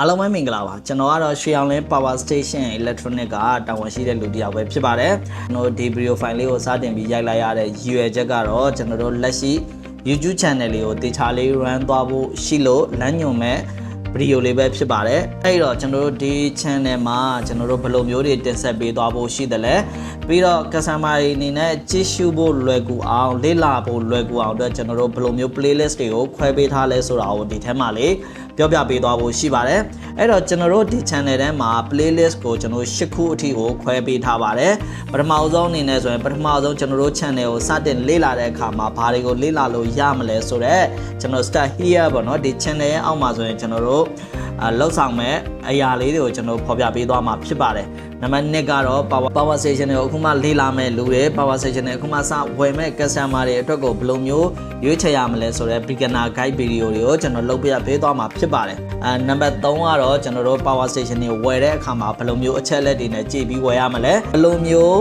အားလုံးပဲမင်္ဂလာပါကျွန်တော်ကတော့ရွှေအောင်လင်း Power Station Electronic ကတာဝန်ရှိတဲ့လူတစ်ယောက်ပဲဖြစ်ပါတယ်ကျွန်တော်ဒီ video file လေးကိုစတင်ပြီးရိုက်လိုက်ရတဲ့ရည်ရွယ်ချက်ကတော့ကျွန်တော်တို့လက်ရှိ YouTube channel လေးကိုတေချာလေး run သွားဖို့ရှိလို့လမ်းညွှန်မဲ့ဗီဒီယိုလေးပဲဖြစ်ပါတယ်အဲ့တော့ကျွန်တော်တို့ဒီ channel မှာကျွန်တော်တို့ဘယ်လိုမျိုးတွေတင်ဆက်ပေးသွားဖို့ရှိတယ်လဲပြီးတော့ customer တွေအနေနဲ့ကြည့်ရှုဖို့လွယ်ကူအောင်လေ့လာဖို့လွယ်ကူအောင်အတွက်ကျွန်တော်တို့ဘယ်လိုမျိုး playlist တွေကိုခွဲပေးထားလဲဆိုတာကိုဒီထဲမှာလေးပြောပြပေးသွားဖို့ရှိပါတယ်အဲ့တော့ကျွန်တော်တို့ဒီ channel ထဲမှာ playlist ကိုကျွန်တော်8ခုအထိကိုခွဲပေးထားပါတယ်ပထမဆုံးအနေနဲ့ဆိုရင်ပထမဆုံးကျွန်တော်တို့ channel ကိုစတင်လေ့လာတဲ့အခါမှာဘာတွေကိုလေ့လာလို့ရမလဲဆိုတော့ကျွန်တော် start here ပေါ့နော်ဒီ channel ရဲ့အောက်မှာဆိုရင်ကျွန်တော်တို့လောက်ဆောင်မဲ့အရာလေးတွေကိုကျွန်တော်ဖော်ပြပေးသွားမှာဖြစ်ပါတယ်နံပါတ်1ကတော့ power station ကိုအခုမှလေ့လာမဲ့လူတွေ power station ကိုအခုမှစဝယ်မဲ့ customer တွေအတွက်ကိုဘယ်လိုမျိုးရွေးချယ်ရမလဲဆိုတော့ beginner guide video တွေကိုကျွန်တော်လုပ်ပြပေးသွားမှာဖြစ်ပါတယ်နံပါတ်3ကတော့ကျွန်တော်တို့ power station တွေဝယ်တဲ့အခါမှာဘယ်လိုမျိုးအချက်လက်တွေနဲ့ကြည့်ပြီးဝယ်ရမလဲဘယ်လိုမျိုး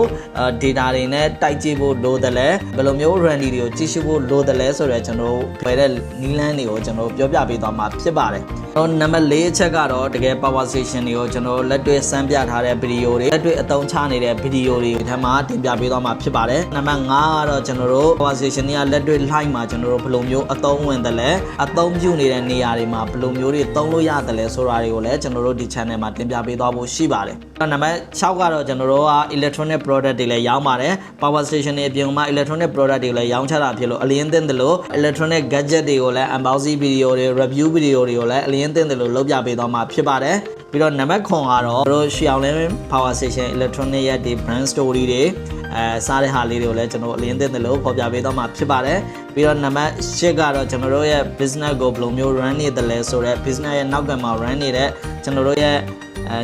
data တွေနဲ့တိုက်ကြည့်ဖို့လိုတယ်လဲဘယ်လိုမျိုး randy တွေကိုကြည့်ရှုဖို့လိုတယ်လဲဆိုတော့ကျွန်တော်တို့ဝယ်တဲ့နီးလန်းတွေကိုကျွန်တော်ပြောပြပေးသွားမှာဖြစ်ပါတယ်နံပါတ်4အချက်ကတော့တကယ် power station တွေကိုကျွန်တော်လက်တွေ့စမ်းပြထားတဲ့ဗီဒီယိုတွေလက်တွေ့အသုံးချနေတဲ့ဗီဒီယိုတွေဒီထဲမှာတင်ပြပေးသွားမှာဖြစ်ပါတယ်နံပါတ်5ကတော့ကျွန်တော်တို့ power station တွေကလက်တွေ့ live မှာကျွန်တော်တို့ဘယ်လိုမျိုးအသုံးဝင်တယ်လဲအသုံးပြုနေတဲ့နေရာတွေမှာဘယ်လိုမျိုးတွေသုံးလို့ရတယ်လဲဆိုတာတွေကိုလည်းကျွန်တော်တို့ဒီ channel မှာတင်ပြပေးသွားဖို့ရှိပါတယ်နံပါတ်6ကတော့ကျွန်တော်တို့က electronic product တွေလည်းရောင်းပါတယ် power station တွေအပြင်မှာ electronic product တွေလည်းရောင်းချတာဖြစ်လို့အလင်းသင့်တယ်လို့ electronic gadget တွေကိုလည်း unboxing video တွေ review video တွေကိုလည်းအလင်းသင့်တယ်လို့လုပ်ပြပေးသွားမှာဖြစ်ပါတယ်ပြီးတော့နံပါတ်9ကတော့တို့ရှီအောင်လင်း power station electronic ရဲ့ဒီ brand story တွေစားတဲ့ဟာလေးတွေကိုလည်းကျွန်တော်အလင်းသင့်တယ်လို့ဖော်ပြပေးသွားမှာဖြစ်ပါတယ်ပြီးတော့နံပါတ်10ကတော့ကျွန်တော်တို့ရဲ့ business ကိုဘယ်လိုမျိုး run နေတယ်လဲဆိုတော့ business ရဲ့နောက်ကမှာ run နေတဲ့ကျွန်တော်တို့ရဲ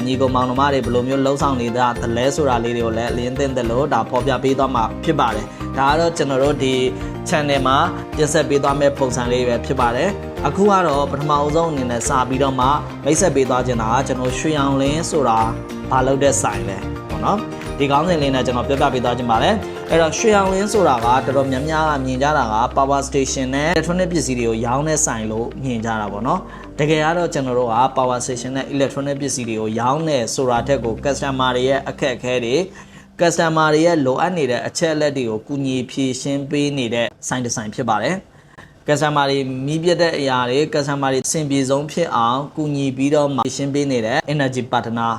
့ညီကောင်မောင်နှမတွေဘယ်လိုမျိုးလှုပ်ဆောင်နေတာတလဲဆိုတာလေးတွေကိုလည်းအလင်းသင့်တယ်လို့ဒါဖော်ပြပေးသွားမှာဖြစ်ပါတယ်ဒါကတော့ကျွန်တော်တို့ဒီ channel မှာတင်ဆက်ပေးသွားမယ့်ပုံစံလေးပဲဖြစ်ပါတယ်အခုကတော့ပထမအဆုံးအနေနဲ့စပြီးတော့မှမိတ်ဆက်ပေးသွားချင်တာကကျွန်တော်ရွှေအောင်လင်းဆိုတာဘာလုပ်တဲ့ဆိုင်လဲပေါ့နော်ဒီကောင်းစဉ်လေးနဲ့ကျွန်တော်ပြောပြပေးသွားချင်ပါတယ်အဲ့တော့ရွှေအောင်လင်းဆိုတာကတော်တော်များများကမြင်ကြတာက power station နဲ့ electronic ပစ္စည်းတွေကိုရောင်းတဲ့ဆိုင်လို့မြင်ကြတာပေါ့နော်တကယ်ကတော့ကျွန်တော်တို့က power station နဲ့ electronic ပစ္စည်းတွေကိုရောင်းနေဆိုတာတက်ကို customer တွေရဲ့အခက်အခဲတွေ customer တွေရဲ့လိုအပ်နေတဲ့အချက်အလက်တွေကိုကူညီဖြည့်ရှင်းပေးနေတဲ့ဆိုင်တစ်ဆိုင်ဖြစ်ပါတယ်customer တွေမိပြတဲ့အရာတွေ customer တွေအဆင်ပြေဆုံးဖြစ်အောင်ကူညီပြီးတော့မှရှင်းပေးနေတဲ့ energy partner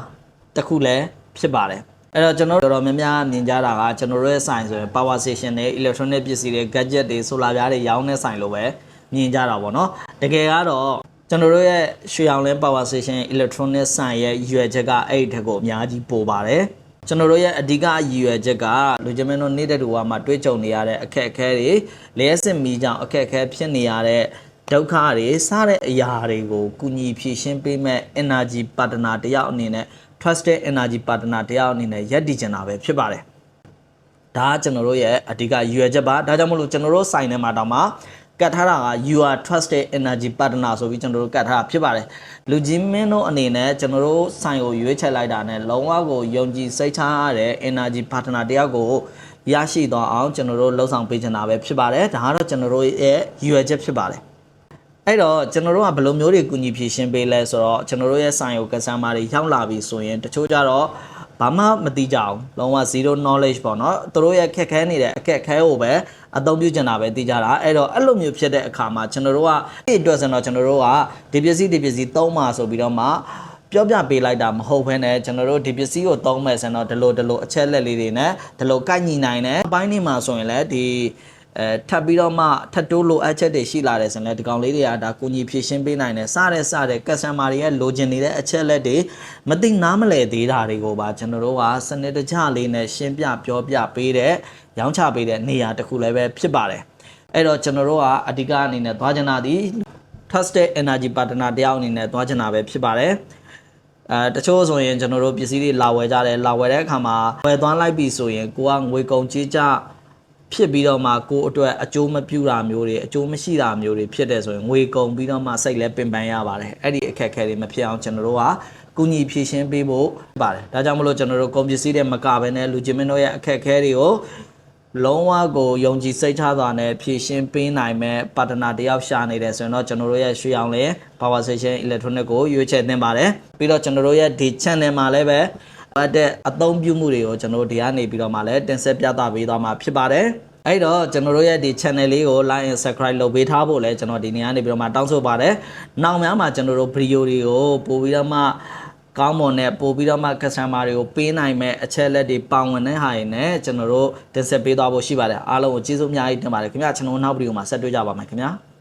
တခုလည်းဖြစ်ပါတယ်အဲ့တော့ကျွန်တော်တို့တော်တော်များများမြင်ကြတာကကျွန်တော်တို့ရဲ့ဆိုင်ဆိုရင် power station တွေ electronic ပစ္စည်းတွေ gadget တွေ solar ပြားတွေရောင်းတဲ့ဆိုင်လို့ပဲမြင်ကြတာပေါ့နော်တကယ်ကတော့ကျွန်တော်တို့ရဲ့ရွှေအောင်လင်း power station electronic ဆိုင်ရဲ့ရွယ်ချက်ကအဲ့ဒီထက်ကိုအများကြီးပိုပါတယ်ကျွန်တော်တို့ရဲ့အဓိကရည်ရွယ်ချက်ကလူကျမင်းတို့နေတဲ့တူကမှတွေးကြုံနေရတဲ့အခက်အခဲတွေလျှက်စစ်မီးကြောင့်အခက်အခဲဖြစ်နေရတဲ့ဒုက္ခတွေစတဲ့အရာတွေကိုကူညီဖြည့်ရှင်းပေးမဲ့ energy partner တယောက်အနေနဲ့ trusted energy partner တယောက်အနေနဲ့ရပ်တည်ချင်တာပဲဖြစ်ပါတယ်ဒါကကျွန်တော်တို့ရဲ့အဓိကရည်ရွယ်ချက်ပါဒါကြောင့်မလို့ကျွန်တော်တို့ဆိုင်ထဲမှာတောင်မှကတ်ထားတာက you are trusted energy partner ဆိုပြီးကျွန်တော်တို့ကတ်ထားတာဖြစ်ပါတယ်လူကြီးမင်းတို့အနေနဲ့ကျွန်တော်တို့ဆိုင်ကိုရွေးချယ်လိုက်တာနဲ့လုံးဝကိုယုံကြည်စိတ်ချရတဲ့ energy partner တယောက်ကိုရရှိသွားအောင်ကျွန်တော်တို့လှုပ်ဆောင်ပေးချင်တာပဲဖြစ်ပါတယ်ဒါကတော့ကျွန်တော်တို့ရဲ့ရည်ရွယ်ချက်ဖြစ်ပါတယ်အဲ့တော့ကျွန်တော်တို့ကဘယ်လိုမျိုးတွေကူညီဖြည့်ရှင်းပေးလဲဆိုတော့ကျွန်တော်တို့ရဲ့ဆိုင်ကို customer တွေရောက်လာပြီဆိုရင်တချို့ကြတော့ဘာမှမသိကြအောင်လုံးဝ zero knowledge ပေါ့နော်သူတို့ရဲ့ခက်ခဲနေတဲ့အခက်ခဲကိုပဲအသုံးပြုချင်တာပဲသိကြတာအဲ့တော့အဲ့လိုမျိုးဖြစ်တဲ့အခါမှာကျွန်တော်တို့ကဒီအတွက်ဆိုတော့ကျွန်တော်တို့ကဒီပစ္စည်းသုံးပါဆိုပြီးတော့မှပြောပြပေးလိုက်တာမဟုတ်ဘဲနဲ့ကျွန်တော်တို့ဒီပစ္စည်းကိုသုံးမယ်ဆိုတော့ဒီလိုအချက်လက်လေးတွေနဲ့ဒီလိုကိုက်ညီနိုင်တယ်အပိုင်းနေမှာဆိုရင်လည်းဒီထပ်ပြီးတော့မှထပ်တိုးလိုအပ်ချက်တွေရှိလာတယ်ဆိုရင်လည်းဒီကောင်လေးတွေကဒါကူညီဖြည့်ရှင်းပေးနိုင်တယ်စတဲ့ customer တွေရဲ့လိုချင်နေတဲ့အချက်လက်တွေမသိနားမလည်သေးတာတွေကိုပါကျွန်တော်တို့ကစနစ်တကျလေးနဲ့ရှင်းပြပြောပြပေးတဲ့ရောင်းချပေးတဲ့နေရာတစ်ခုလည်းပဲဖြစ်ပါတယ်အဲ့တော့ကျွန်တော်တို့ကအဓိကအနေနဲ့သွားချင်တာဒီ trusted energy partner တယောက်အနေနဲ့သွားချင်တာပဲဖြစ်ပါတယ်တချို့ဆိုရင်ကျွန်တော်တို့ပစ္စည်းတွေလာဝယ်ကြတယ်လာဝယ်တဲ့အခါမှာဝယ်သွားလိုက်ပြီဆိုရင်ကိုကငွေကုန်ကြေးကျဖြစ်ပြီးတော့မှကိုအတွက်အကျိုးမပြုတာမျိုးတွေအကျိုးမရှိတာမျိုးတွေဖြစ်တဲ့ဆိုရင်ငွေကုန်ပြီးတော့မှစိတ်လည်းပင်ပန်းရပါတယ်အဲ့ဒီအခက်အခဲတွေမဖြစ်အောင်ကျွန်တော်တို့ကကူညီဖြည့်ရှင်းပေးဖို့ပါတယ်ဒါကြောင့်မလို့ကျွန်တော်တို့ကုန်ပစ္စည်းတွေမကဘဲနဲ့လူချင်းမင်းတို့ရဲ့အခက်အခဲတွေကို လုံးဝကိုယုံကြည်စိတ်ချစွာနဲ့ဖြည့်ရှင်းပေးနိုင်မဲ့ပါတနာတယောက်ရှာနေတယ်ဆိုရင်တော့ကျွန်တော်တို့ရဲ့ရွှေအောင်လင်း Power Station Electronic ကိုရွေးချယ်သင့်ပါတယ်ပြီးတော့ကျွန်တော်တို့ရဲ့ဒီ channel မှာလည်းပဲအသုံးပြုမှုတွေကိုကျွန်တော်တို့ဒီကနေပြီးတော့မှလည်းတင်ဆက်ပြသပေးသွားမှာဖြစ်ပါတယ်အဲ့တော့ကျွန်တော်တို့ရဲ့ဒီ channel လေးကို like and subscribe လုပ်ပေးထားဖို့လည်းကျွန်တော်ဒီနေရာနေပြီးတော့မှတောင်းဆိုပါတယ်နောက်များမှာကျွန်တော်တို့ video တွေကိုပို့ပြီးတော့မှကောင်းမွန်တဲ့ပို့ပြီးတော့မှ customer တွေကိုပေးနိုင်မဲ့အချက်လက်တွေပါဝင်တဲ့ဟာတွေနဲ့ကျွန်တော်တို့တင်ဆက်ပေးသွားဖို့ရှိပါတယ်အားလုံးကိုကျေးဇူးအများကြီးတင်ပါတယ်ခင်ဗျာကျွန်တော်နောက်ဗီဒီယိုမှာဆက်တွေ့ကြပါမယ်ခင်ဗျာ